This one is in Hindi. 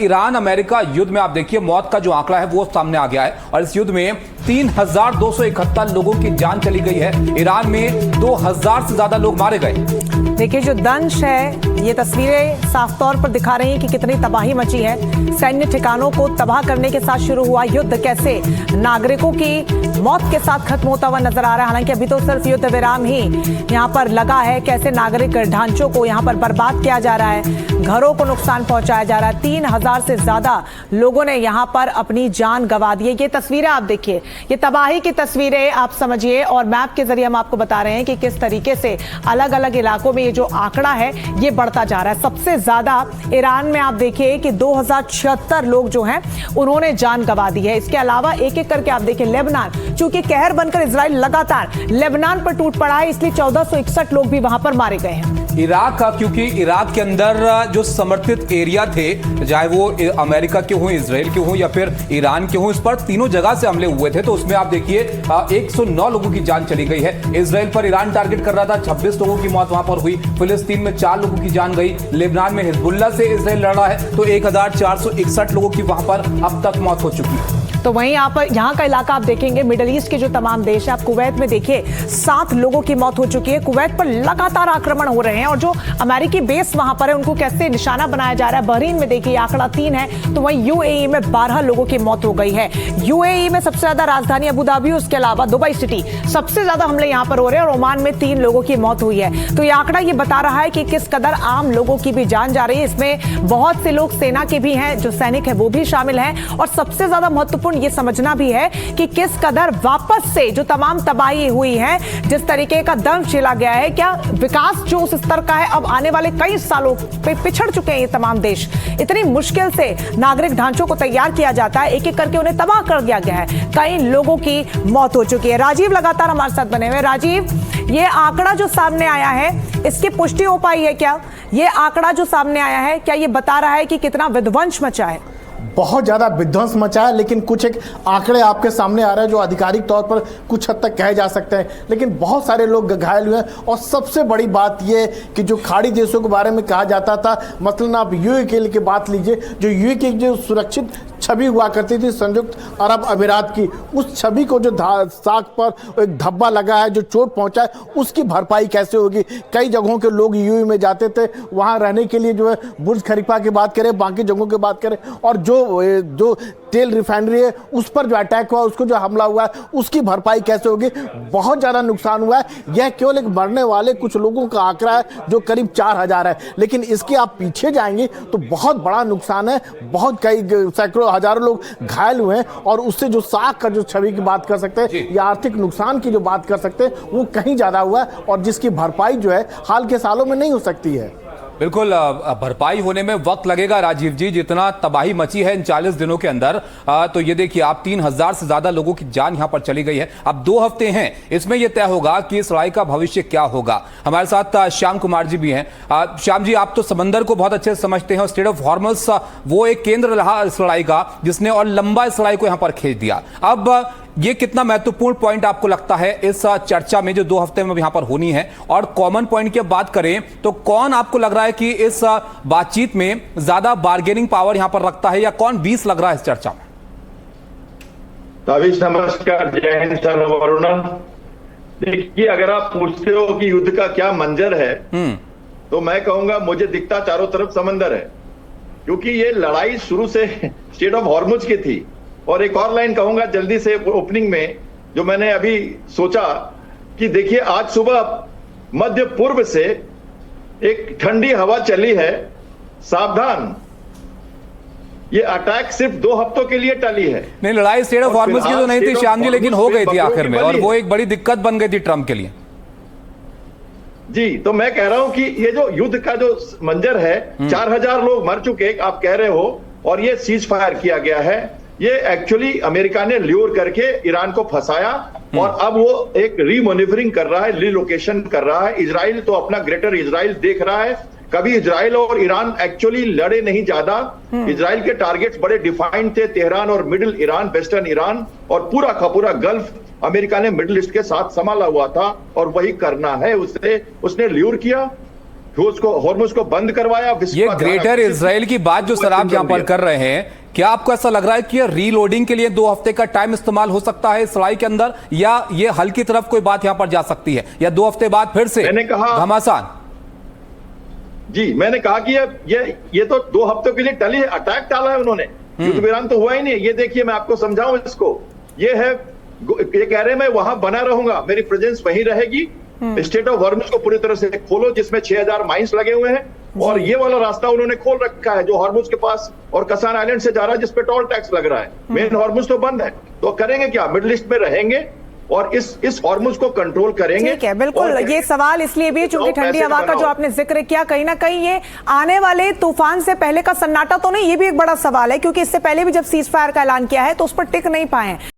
ईरान अमेरिका युद्ध में आप देखिए मौत का जो आंकड़ा है वो सामने आ गया है और इस युद्ध में 3271 लोगों की जान चली गई है। ईरान में 2000 से ज्यादा लोग मारे गए। देखिए जो दंश है, ये तस्वीरें साफ तौर पर दिखा रही हैं कि कितनी तबाही मची है। सैन्य ठिकानों को तबाह करने के साथ शुरू हुआ युद्ध कैसे नागरिकों की मौत के साथ खत्म होता हुआ नजर आ रहा है। हालांकि अभी तो सिर्फ युद्ध विराम ही यहाँ पर लगा है, कैसे नागरिक ढांचों को यहाँ पर बर्बाद किया जा रहा है, घरों को नुकसान पहुंचाया जा रहा है। 3000 से ज्यादा लोगों ने यहाँ पर अपनी जान गंवा दी है। ये तस्वीरें आप देखिए, ये तबाही की तस्वीरें आप समझिए और मैप के जरिए हम आपको बता रहे हैं कि किस तरीके से अलग अलग इलाकों में ये जो आंकड़ा है ये बढ़ता जा रहा है। सबसे ज्यादा ईरान में आप देखिए कि 2076 लोग जो हैं उन्होंने जान गंवा दी है। इसके अलावा एक एक करके आप देखिए लेबनान, चूंकि कहर बनकर इजराइल लगातार लेबनान पर टूट पड़ा है, इसलिए 1461 लोग भी वहां पर मारे गए हैं। इराक का, क्योंकि इराक के अंदर जो समर्थित एरिया थे, चाहे वो अमेरिका के हों, इजराइल के हों या फिर ईरान के हों, इस पर तीनों जगह से हमले हुए थे। तो उसमें आप देखिए 109 लोगों की जान चली गई है। इजराइल पर ईरान टारगेट कर रहा था, 26 लोगों की मौत वहां पर हुई। फिलिस्तीन में 4 लोगों की जान गई। लेबनान में हिजबुल्लाह से इजराइल लड़ रहा है, तो 1461 लोगों की वहां पर अब तक मौत हो चुकी है। तो वहीं यहाँ का इलाका आप देखेंगे, मिडिल ईस्ट के जो तमाम देश है, आप कुवैत में देखिए 7 लोगों की मौत हो चुकी है। कुवैत पर लगातार आक्रमण हो रहे हैं और जो अमेरिकी बेस वहां पर है उनको कैसे निशाना बनाया जा रहा है। बहरीन में देखिए आंकड़ा 3 है, तो वहीं यूएई में 12 लोगों की मौत हो गई है। यूएई में सबसे ज्यादा राजधानी अबू धाबी, उसके अलावा दुबई सिटी, सबसे ज्यादा हमले यहाँ पर हो रहे हैं और ओमान में 3 लोगों की मौत हुई है। तो ये आंकड़ा ये बता रहा है कि किस कदर आम लोगों की भी जान जा रही है। इसमें बहुत से लोग सेना के भी हैं, जो सैनिक है वो भी शामिल हैं और सबसे ज्यादा महत्वपूर्ण ये समझना भी है कि किस कदर वापस से जो तमाम तबाही हुई है, जिस तरीके का दंश झेला गया है, क्या विकास जो उस स्तर का है अब आने वाले कई सालों पे पिछड़ चुके हैं ये तमाम देश। इतनी मुश्किल से नागरिक ढांचों को तैयार किया जाता है, एक एक करके उन्हें तबाह कर दिया गया है। कई लोगों की मौत हो चुकी है। राजीव लगातार हमारे साथ बने हुए। राजीव, ये आंकड़ा जो सामने आया है इसकी पुष्टि हो पाई है क्या? ये आंकड़ा जो सामने आया है क्या ये बता रहा है कि कितना विध्वंस मचा है? बहुत ज़्यादा विध्वंस मचा है, लेकिन कुछ एक आंकड़े आपके सामने आ रहे हैं जो आधिकारिक तौर पर कुछ हद तक कहे जा सकते हैं, लेकिन बहुत सारे लोग घायल हुए हैं। और सबसे बड़ी बात यह कि जो खाड़ी देशों के बारे में कहा जाता था, मसलन आप यूएई की बात लीजिए, जो यूएई की जो सुरक्षित छवि हुआ करती थी संयुक्त अरब अमीरात की, उस छवि को जो साख पर एक धब्बा लगा है, जो चोट पहुंचा है, उसकी भरपाई कैसे होगी? कई जगहों के लोग यूएई में जाते थे वहां रहने के लिए, जो है बुर्ज खलीफा की बात करें, बाकी जगहों की बात करें, और जो तेल रिफाइनरी है उस पर जो अटैक हुआ, उसको जो हमला हुआ है, उसकी भरपाई कैसे होगी? बहुत ज़्यादा नुकसान हुआ है। यह केवल एक मरने वाले कुछ लोगों का आंकड़ा है जो करीब 4000 है, लेकिन इसके आप पीछे जाएंगे तो बहुत बड़ा नुकसान है। बहुत कई सैकड़ों हजारों लोग घायल हुए हैं और उससे जो साख का जो छवि की बात कर सकते हैं या आर्थिक नुकसान की जो बात कर सकते हैं वो कहीं ज़्यादा हुआ है और जिसकी भरपाई जो है हाल के सालों में नहीं हो सकती है। बिल्कुल, भरपाई होने में वक्त लगेगा राजीव जी। जितना तबाही मची है इन 40 दिनों के अंदर, तो ये देखिए आप 3000 से ज्यादा लोगों की जान यहां पर चली गई है। अब 2 हफ्ते हैं, इसमें यह तय होगा कि इस लड़ाई का भविष्य क्या होगा। हमारे साथ श्याम कुमार जी भी हैं। श्याम जी, आप तो समंदर को बहुत अच्छे से समझते हैं और स्ट्रेट ऑफ हॉर्मस वो एक केंद्र रहा इस लड़ाई का, जिसने और लंबा इस लड़ाई को यहां पर खींच दिया। अब ये कितना महत्वपूर्ण पॉइंट आपको लगता है इस चर्चा में जो 2 हफ्ते में यहां पर होनी है? और कॉमन पॉइंट की बात करें तो कौन आपको लग रहा है कि इस बातचीत में ज्यादा बार्गेनिंग पावर यहां पर रखता है या कौन 20 लग रहा है इस चर्चा में? ताबिश, नमस्कार, जय हिंद सर, वरुणा। देखिए, अगर आप पूछते हो कि युद्ध का क्या मंजर है, तो मैं कहूंगा मुझे दिखता चारों तरफ समंदर है, क्योंकि ये लड़ाई शुरू से स्ट्रेट ऑफ हॉर्मुज की थी। और एक और लाइन कहूंगा जल्दी से ओपनिंग में, जो मैंने अभी सोचा कि देखिए आज सुबह मध्य पूर्व से एक ठंडी हवा चली है, सावधान, ये अटैक सिर्फ 2 हफ्तों के लिए टली है। नहीं, लड़ाई स्ट्रेट ऑफ हॉर्मुज की तो नहीं थी श्याम जी, लेकिन हो गई थी आखिर में, और वो एक बड़ी दिक्कत बन गई थी ट्रंप के लिए। जी, तो मैं कह रहा हूं कि ये जो युद्ध का जो मंजर है, 4000 लोग मर चुके आप कह रहे हो, और ये सीज फायर किया गया है। ये एक्चुअली अमेरिका ने ल्यूर करके ईरान को फंसाया और अब वो एक रीमैन्यूवरिंग कर रहा है, रीलोकेशन कर रहा है। इजराइल तो अपना ग्रेटर इजराइल देख रहा है। कभी इजराइल और ईरान एक्चुअली लड़े नहीं ज्यादा। इजराइल के टारगेट्स बड़े डिफाइंड थे, तेहरान और मिडिल ईरान, वेस्टर्न ईरान, और पूरा का पूरा गल्फ अमेरिका ने मिडिल ईस्ट के साथ संभाला हुआ था और वही करना है। उसने ल्यूर किया, हॉर्मुज को बंद करवाया। ये ग्रेटर इजराइल की बात जो सर आप यहां पर कर रहे हैं, क्या आपको ऐसा लग रहा है कि ये रीलोडिंग के लिए 2 हफ्ते का टाइम इस्तेमाल हो सकता है इस लड़ाई के अंदर, या ये हल की तरफ कोई बात यहां पर जा सकती है, या 2 हफ्ते बाद फिर से मैंने कहा घमासान? जी, मैंने कहा कि ये तो 2 हफ्तों के लिए टली है, अटैक डाला है उन्होंने, युद्ध विराम तो हुआ ही नहीं। ये देखिए, मैं आपको समझाऊं इसको। ये कह रहे हैं मैं वहां बना रहूंगा, मेरी प्रेजेंस वहीं रहेगी। स्टेट ऑफ हॉर्मुज को पूरी तरह से खोलो, जिसमें 6000 माइंस लगे हुए हैं, और ये वाला रास्ता उन्होंने खोल रखा है जो हॉर्मुज के पास और कसान आइलैंड से जा रहा है, जिसपे टोल टैक्स लग रहा है। मेन हॉर्मुज तो बंद है, तो करेंगे क्या? मिडिल ईस्ट में रहेंगे और इस हॉर्मुज को कंट्रोल करेंगे। ठीक है, बिल्कुल। ये सवाल इसलिए भी चूंकि ठंडी हवा का जो आपने जिक्र किया, कहीं ना कहीं ये आने वाले तूफान से पहले का सन्नाटा तो नहीं, ये भी एक बड़ा सवाल है, क्योंकि इससे पहले भी जब सीज फायर का ऐलान किया है तो उस पर टिक नहीं पाए।